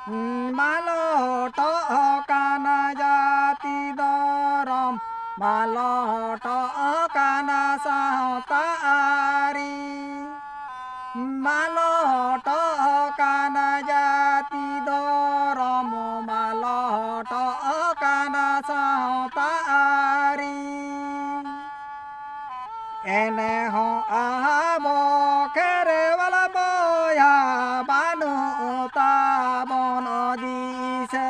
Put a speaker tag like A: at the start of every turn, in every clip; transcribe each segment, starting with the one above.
A: মালট কানা জাতি দরম মালট কানা সাহতারি মালট কানা জাতি দরম মালট কানা সাহতারি এনে আব খেরেওয়ালা বয়া বানু তাবন দিছে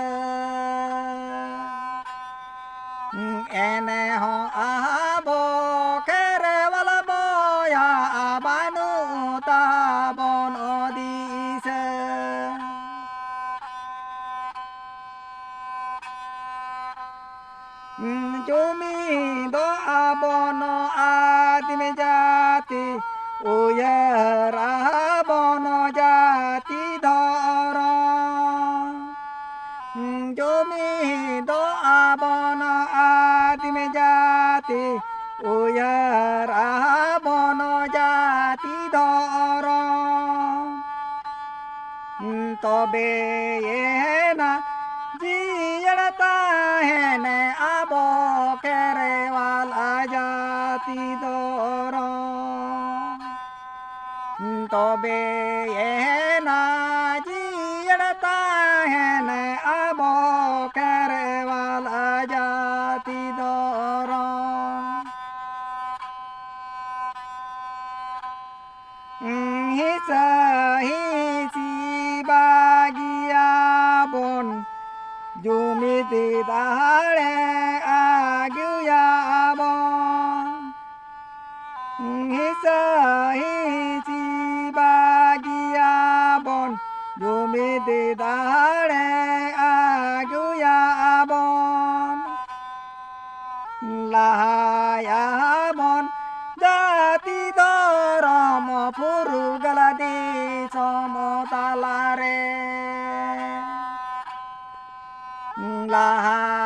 A: এনে আব খেরেওয়ালা বয়া বানু তাবন দিছে জমি দবন আদিম জাতি উয়ারা বন জাতি ধর জমি দবন আদিম জাতি উয়ারা বন জাতি ধর তবে না জিয়ড়তা হেনে আব খেরেওয়ালা জাতি দর তবে না জিয়ড়তা হেনে আব খেরেওয়ালা জাতি দর হিসা হিসি বাগিয়া বন জমিতে দাঁড়ে আগুয়াব হিসা হিসি বাগিয়াবন জমিতে দাঁড়ে আগুয়াব লাহায়াবন জাতি দরম ফুরুগলা দি সমতালারে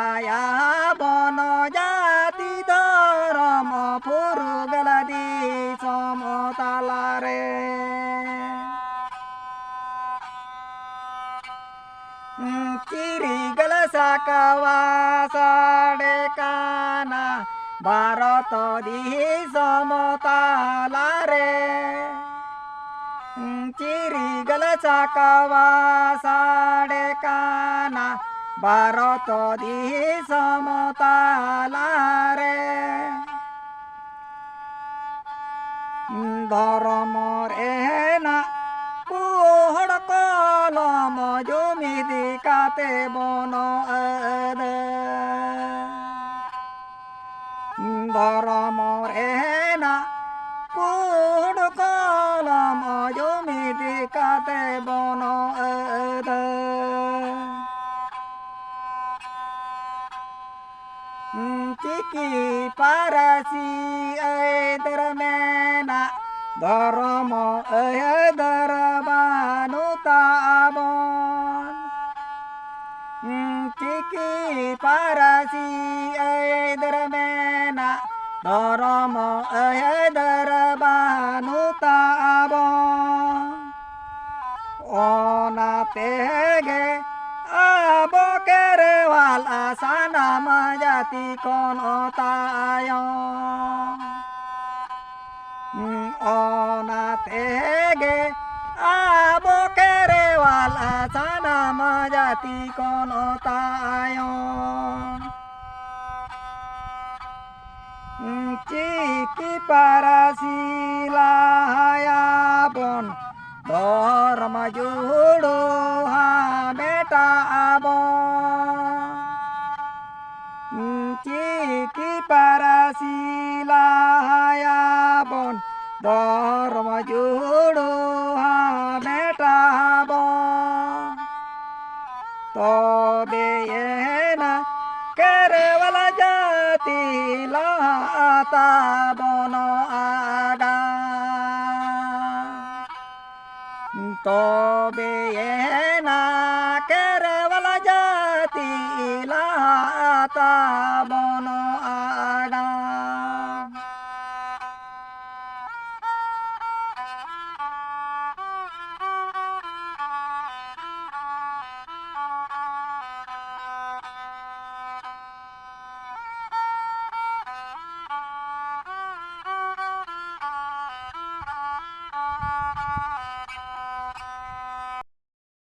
A: লাহায়াবন জাতি দরম ফুরুগলা দি সমতালারে চিরিগল সাকওয়া সাড়ে কানা ভারত দি সমতালারে চিরিগল সাকওয়া সাড়ে কানা ভারত দি সমতালারে ধরমর এনা কুহড় কলম জমি দিকাতে বন ধরমর এনা কুহড় কলম জমি দিকাতে বন চিকি পারাসি দরমেনা ধরম দরবানু তাবন চিকি পারাসি দরমেনা ধরম দরবানু তাবন অনাতে গে আব খেরেওয়ালা সানাম জাতি কোন তায় অনাতে গে আব খেরেওয়ালা সানাম জাতি কোন তায় চিকি পারাসি লাহায়াবন ধর্ম জুড়ো মেটাব চিকি পারাসি লাহায়াবন ধর্ম জুড়ো মেটাব তবে না খেরেওয়ালা জাতি লাতা বন আগা তবে না খেরেওয়ালা জাতি লাতা বন